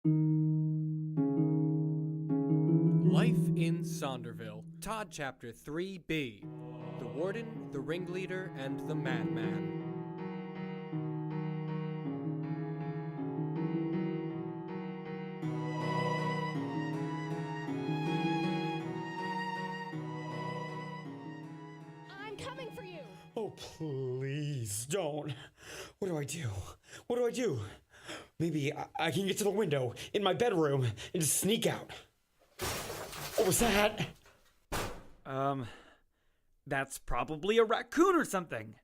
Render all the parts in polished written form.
Life in Sonderville, Todd Chapter 3b, The Warden, the Ringleader, and the Madman. I'm coming for you! Oh, please don't. What do I do? What do I do? Maybe I can get to the window in my bedroom and just sneak out. What was that? That's probably a raccoon or something.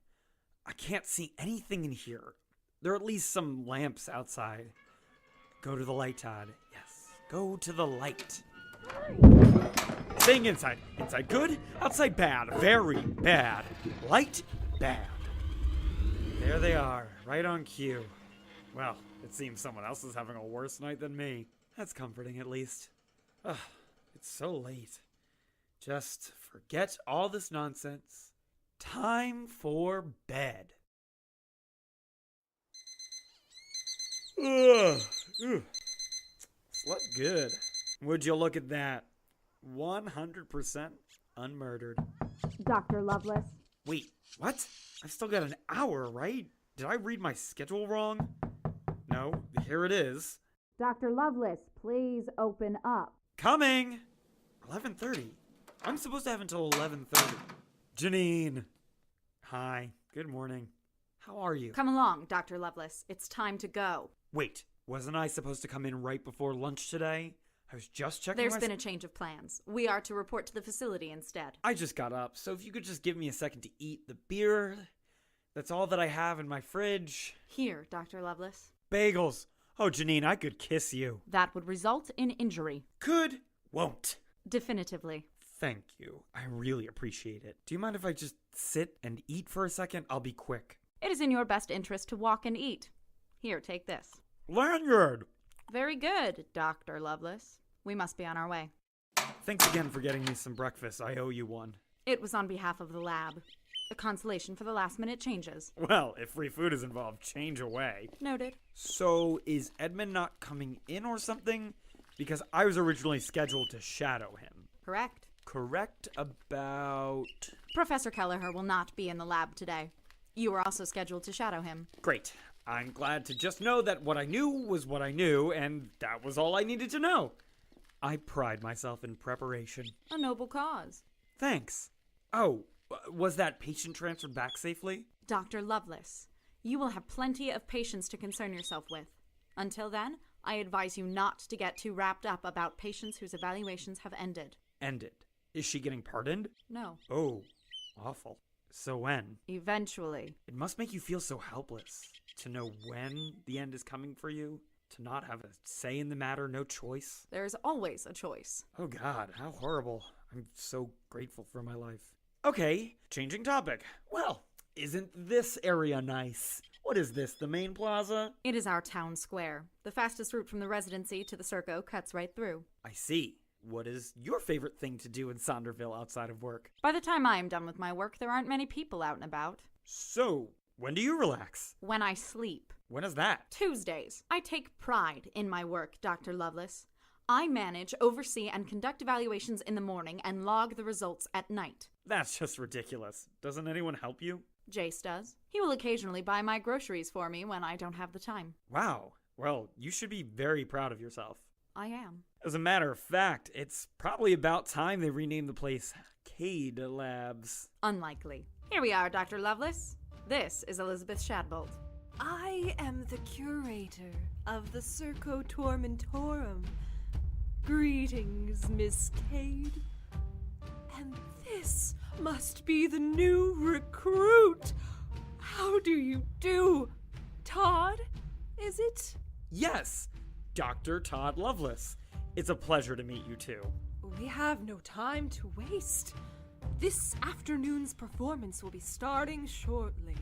I can't see anything in here. There are at least some lamps outside. Go to the light, Todd. Yes, go to the light. Staying inside. Inside good, outside bad. Very bad. Light, bad. There they are, right on cue. Well, it seems someone else is having a worse night than me. That's comforting, at least. Ugh, it's so late. Just forget all this nonsense. Time for bed. Ugh. Slept good. Would you look at that? 100% unmurdered. Dr. Lovelace. Wait, what? I've still got an hour, right? Did I read my schedule wrong? No, here it is. Dr. Lovelace, please open up. Coming! 11:30. I'm supposed to have until 11:30. Janine. Hi, good morning. How are you? Come along, Dr. Lovelace. It's time to go. Wait, wasn't I supposed to come in right before lunch today? I was just checking There's been a change of plans. We are to report to the facility instead. I just got up, so if you could just give me a second to eat the beer. That's all that I have in my fridge. Here, Dr. Lovelace. Bagels. Oh, Janine, I could kiss you. That would result in injury. Could, won't. Definitively. Thank you. I really appreciate it. Do you mind if I just sit and eat for a second? I'll be quick. It is in your best interest to walk and eat. Here, take this. Lanyard! Very good, Dr. Lovelace. We must be on our way. Thanks again for getting me some breakfast. I owe you one. It was on behalf of the lab. A consolation for the last-minute changes. Well, if free food is involved, change away. Noted. So, is Edmund not coming in or something? Because I was originally scheduled to shadow him. Correct. Correct about... Professor Kelleher will not be in the lab today. You are also scheduled to shadow him. Great. I'm glad to just know that what I knew was what I knew, and that was all I needed to know. I pride myself in preparation. A noble cause. Thanks. Oh, was that patient transferred back safely? Dr. Lovelace, you will have plenty of patients to concern yourself with. Until then, I advise you not to get too wrapped up about patients whose evaluations have ended. Ended. Is she getting pardoned? No. Oh, awful. So when? Eventually. It must make you feel so helpless. To know when the end is coming for you. To not have a say in the matter, no choice. There is always a choice. Oh God, how horrible. I'm so grateful for my life. Okay, changing topic. Well, isn't this area nice? What is this, the main plaza? It is our town square. The fastest route from the residency to the Circo cuts right through. I see. What is your favorite thing to do in Sonderville outside of work? By the time I am done with my work, there aren't many people out and about. So, when do you relax? When I sleep. When is that? Tuesdays. I take pride in my work, Dr. Lovelace. I manage, oversee, and conduct evaluations in the morning and log the results at night. That's just ridiculous. Doesn't anyone help you? Jace does. He will occasionally buy my groceries for me when I don't have the time. Wow. Well, you should be very proud of yourself. I am. As a matter of fact, it's probably about time they renamed the place Cade Labs. Unlikely. Here we are, Dr. Lovelace. This is Elizabeth Shadbolt. I am the curator of the Circo Tormentorum. Greetings, Miss Cade. And this must be the new recruit. How do you do? Todd, is it? Yes, Dr. Todd Lovelace. It's a pleasure to meet you too. We have no time to waste. This afternoon's performance will be starting shortly.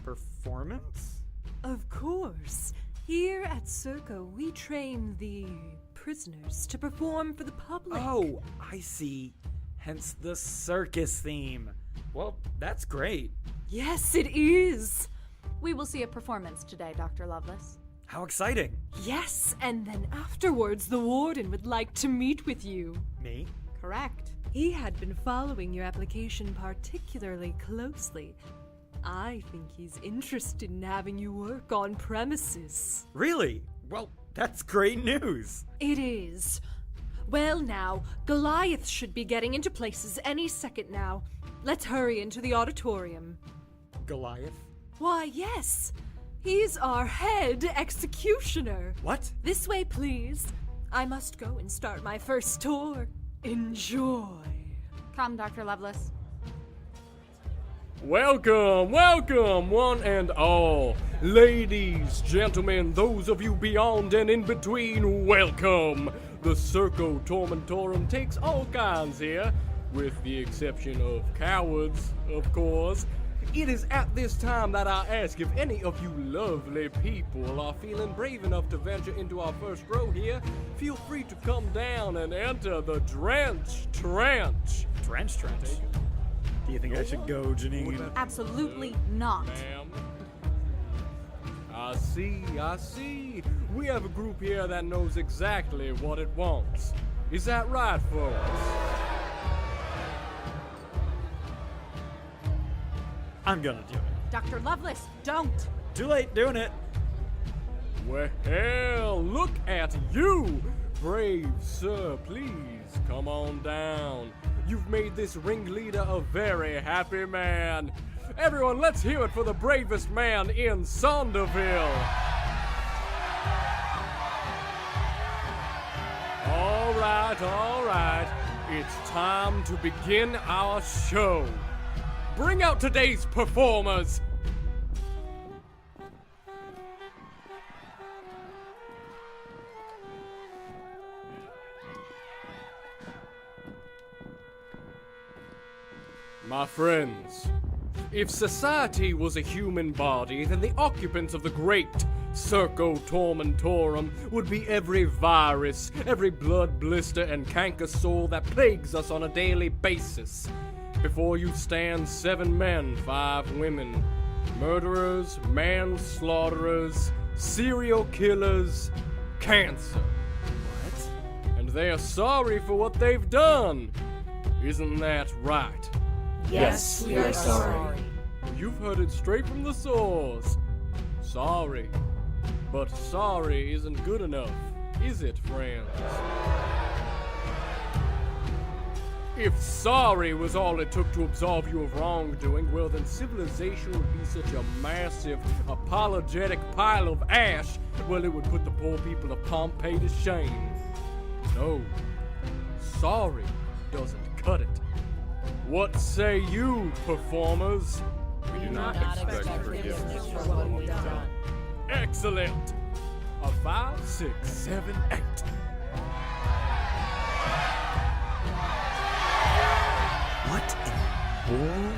Performance? Of course. Here at Circo, we train the prisoners to perform for the public. Oh, I see. Hence the circus theme. Well, that's great. Yes, it is. We will see a performance today, Dr. Lovelace. How exciting. Yes, and then afterwards the Warden would like to meet with you. Me? Correct. He had been following your application particularly closely. I think he's interested in having you work on premises. Really? Well, that's great news. It is. Well now, Goliath should be getting into places any second now. Let's hurry into the auditorium. Goliath? Why, yes. He's our head executioner. What? This way, please. I must go and start my first tour. Enjoy. Come, Dr. Lovelace. Welcome, welcome, one and all. Ladies, gentlemen, those of you beyond and in between, welcome. The Circo Tormentorum takes all kinds here, with the exception of cowards, of course. It is at this time that I ask if any of you lovely people are feeling brave enough to venture into our first row here. Feel free to come down and enter the Trench. Trench? Do you think I should go, Janine? Absolutely not. Ma'am. I see. We have a group here that knows exactly what it wants. Is that right, folks? I'm gonna do it. Dr. Lovelace, don't. Too late doing it. Well, look at you! Brave sir, please come on down. You've made this ringleader a very happy man. Everyone, let's hear it for the bravest man in Sonderville. All right. It's time to begin our show. Bring out today's performers. My friends, if society was a human body, then the occupants of the great Circo Tormentorum would be every virus, every blood blister and canker sore that plagues us on a daily basis. Before you stand 7 men, 5 women, murderers, manslaughterers, serial killers, cancer. What? And they are sorry for what they've done. Isn't that right? Yes, we are sorry. You've heard it straight from the source. Sorry. But sorry isn't good enough, is it, friends? If sorry was all it took to absolve you of wrongdoing, well then civilization would be such a massive, apologetic pile of ash, well it would put the poor people of Pompeii to shame. No, sorry doesn't cut it. What say you, performers? We do not expect forgiveness for what we've done. Excellent! A 5, 6, 7, 8. What in the world?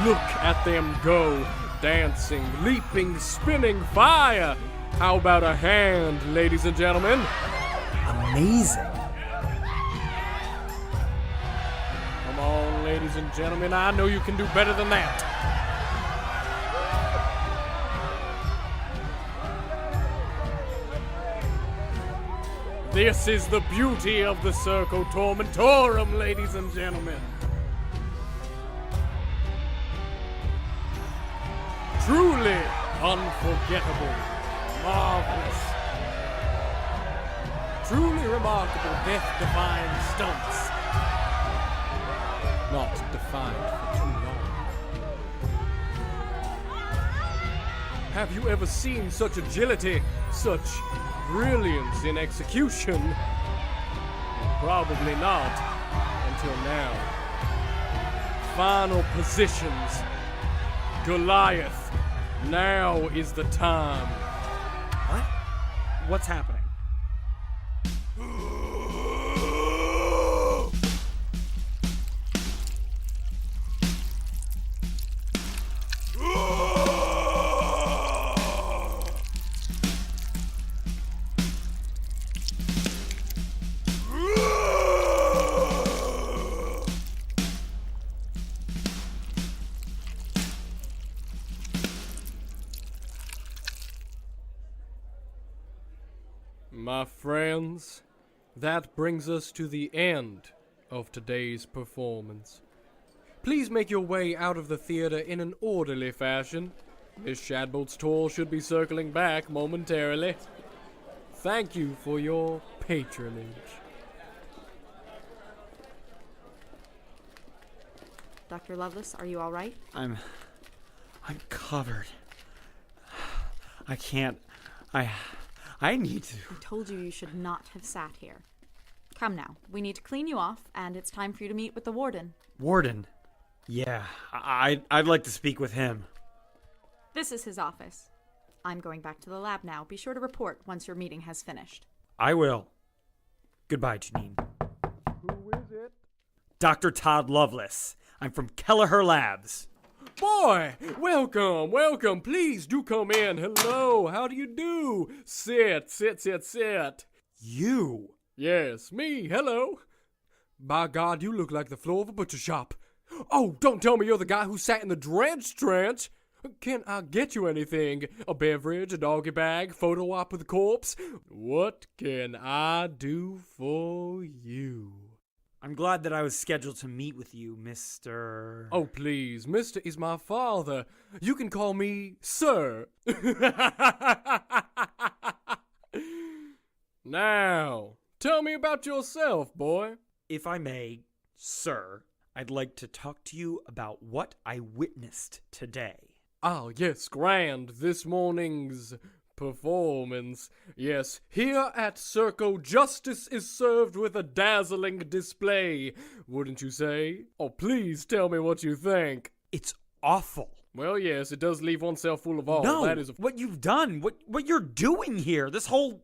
Look at them go! Dancing, leaping, spinning fire! How about a hand, ladies and gentlemen? Amazing. Come on, ladies and gentlemen, I know you can do better than that. This is the beauty of the Circo Tormentorum, ladies and gentlemen. Truly unforgettable, marvelous, truly remarkable, death-defying stunts. Not defined for too long. Have you ever seen such agility, such brilliance in execution? Probably not, until now. Final positions. Goliath, now is the time. What? What's happening? My friends, that brings us to the end of today's performance. Please make your way out of the theater in an orderly fashion. Miss Shadbolt's tour should be circling back momentarily. Thank you for your patronage. Dr. Lovelace, are you all right? I'm covered. I can't. I need to. I told you should not have sat here. Come now, we need to clean you off, and it's time for you to meet with the warden. Warden? Yeah, I'd like to speak with him. This is his office. I'm going back to the lab now. Be sure to report once your meeting has finished. I will. Goodbye, Janine. Who is it? Dr. Todd Lovelace. I'm from Kelleher Labs. Boy, welcome. Please do come in. Hello, how do you do? Sit. You? Yes, me. Hello. By God, you look like the floor of a butcher shop. Oh, don't tell me you're the guy who sat in the dredge trench. Can I get you anything? A beverage, a doggy bag, photo op with a corpse? What can I do for you? I'm glad that I was scheduled to meet with you, Mr. Oh, please, Mr. is my father. You can call me Sir. Now, tell me about yourself, boy. If I may, sir, I'd like to talk to you about what I witnessed today. Ah, yes, grand. This morning's performance. Yes, here at Circo, justice is served with a dazzling display, wouldn't you say? Oh, please tell me what you think. It's awful. Well, yes, it does leave oneself full of awe. No, That is what you've done, what you're doing here, this whole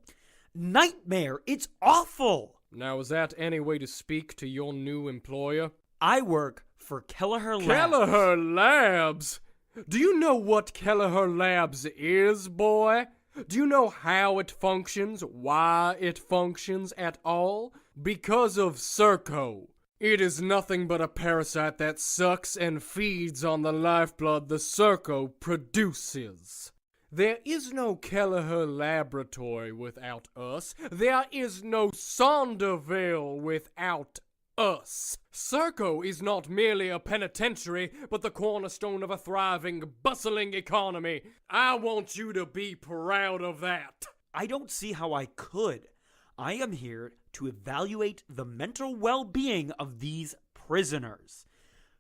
nightmare, it's awful. Now, is that any way to speak to your new employer? I work for Kelleher Labs. Kelleher Labs? Do you know what Kelleher Labs is, boy? Do you know how it functions, why it functions at all? Because of Circo. It is nothing but a parasite that sucks and feeds on the lifeblood the Circo produces. There is no Kelleher Laboratory without us. There is no Sonderville without us. Circo is not merely a penitentiary, but the cornerstone of a thriving, bustling economy. I want you to be proud of that. I don't see how I could. I am here to evaluate the mental well-being of these prisoners.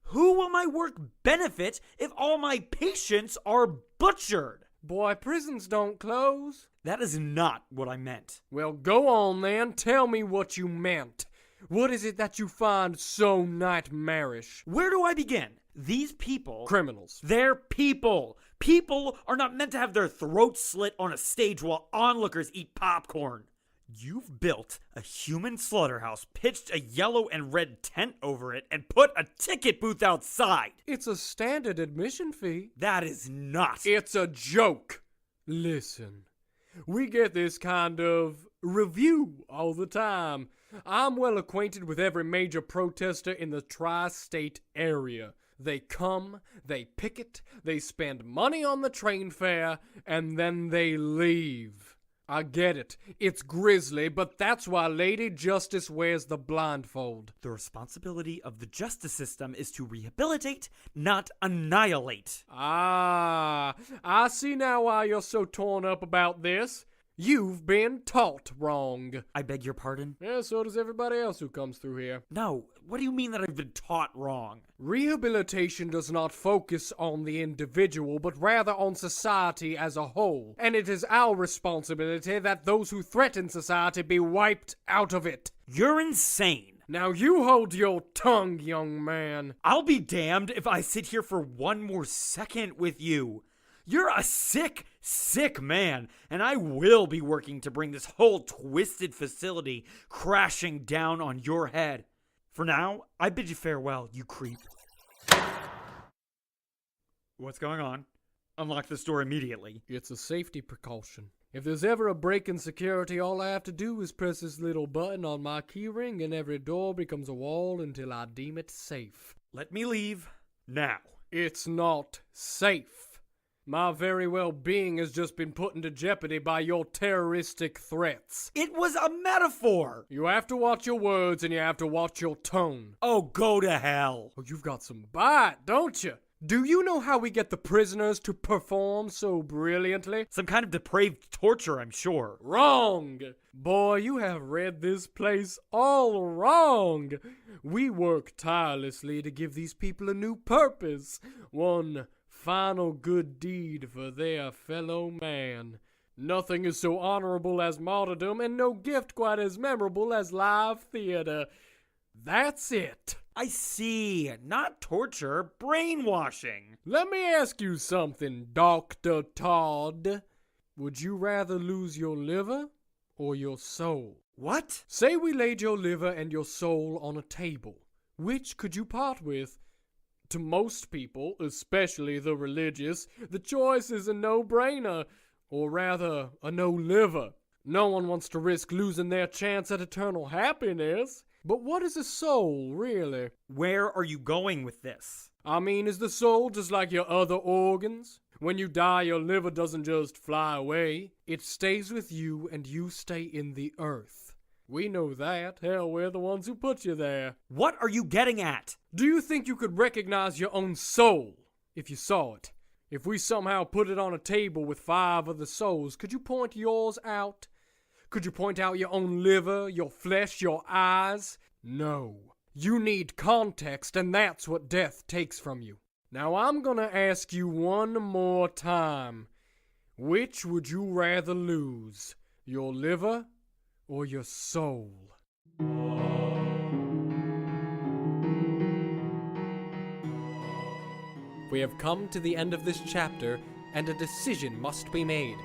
Who will my work benefit if all my patients are butchered? Boy, prisons don't close. That is not what I meant. Well, go on then. Tell me what you meant. What is it that you find so nightmarish? Where do I begin? These people... Criminals. They're people. People are not meant to have their throats slit on a stage while onlookers eat popcorn. You've built a human slaughterhouse, pitched a yellow and red tent over it, and put a ticket booth outside. It's a standard admission fee. That is not. It's a joke. Listen, we get this kind of review all the time. I'm well acquainted with every major protester in the tri-state area. They come, they picket, they spend money on the train fare, and then they leave. I get it. It's grisly, but that's why Lady Justice wears the blindfold. The responsibility of the justice system is to rehabilitate, not annihilate. Ah, I see now why you're so torn up about this. You've been taught wrong. I beg your pardon? Yeah, so does everybody else who comes through here. No, what do you mean that I've been taught wrong? Rehabilitation does not focus on the individual, but rather on society as a whole. And it is our responsibility that those who threaten society be wiped out of it. You're insane. Now you hold your tongue, young man. I'll be damned if I sit here for one more second with you. You're a sick, sick man, and I will be working to bring this whole twisted facility crashing down on your head. For now, I bid you farewell, you creep. What's going on? Unlock this door immediately. It's a safety precaution. If there's ever a break in security, all I have to do is press this little button on my keyring and every door becomes a wall until I deem it safe. Let me leave now. It's not safe. My very well-being has just been put into jeopardy by your terroristic threats. It was a metaphor! You have to watch your words and you have to watch your tone. Oh, go to hell. Oh, you've got some bite, don't you? Do you know how we get the prisoners to perform so brilliantly? Some kind of depraved torture, I'm sure. Wrong! Boy, you have read this place all wrong. We work tirelessly to give these people a new purpose. One final good deed for their fellow man. Nothing is so honorable as martyrdom, and no gift quite as memorable as live theater. That's it. I see. Not torture, brainwashing. Let me ask you something, Dr. Todd. Would you rather lose your liver or your soul? What? Say we laid your liver and your soul on a table. Which could you part with? To most people, especially the religious, the choice is a no-brainer, or rather, a no-liver. No one wants to risk losing their chance at eternal happiness. But what is a soul, really? Where are you going with this? I mean, is the soul just like your other organs? When you die, your liver doesn't just fly away. It stays with you and you stay in the earth. We know that. Hell, we're the ones who put you there. What are you getting at? Do you think you could recognize your own soul if you saw it? If we somehow put it on a table with 5 other souls, could you point yours out? Could you point out your own liver, your flesh, your eyes? No. You need context, and that's what death takes from you. Now I'm gonna ask you one more time. Which would you rather lose? Your liver or your soul? We have come to the end of this chapter, and a decision must be made.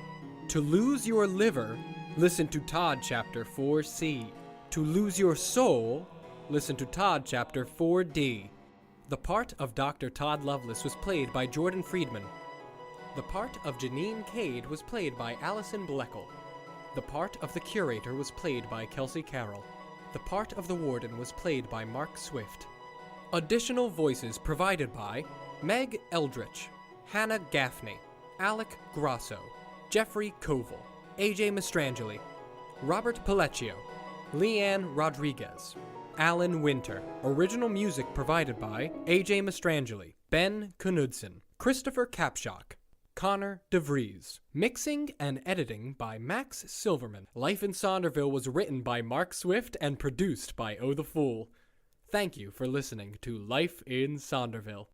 To lose your liver, listen to Todd chapter 4C. To lose your soul, listen to Todd chapter 4D. The part of Dr. Todd Lovelace was played by Jordan Friedman. The part of Janine Cade was played by Allison Bleckel. The part of the curator was played by Kelsey Carroll. The part of the warden was played by Mark Swift. Additional voices provided by Meg Eldritch, Hannah Gaffney, Alec Grosso, Jeffrey Koval, AJ Mastrangeli, Robert Palecchio, Leanne Rodriguez, Alan Winter. Original music provided by AJ Mastrangeli, Ben Knudsen, Christopher Kapshock, Connor DeVries. Mixing and editing by Max Silverman. Life in Sonderville was written by Mark Swift and produced by Oh the Fool. Thank you for listening to Life in Sonderville.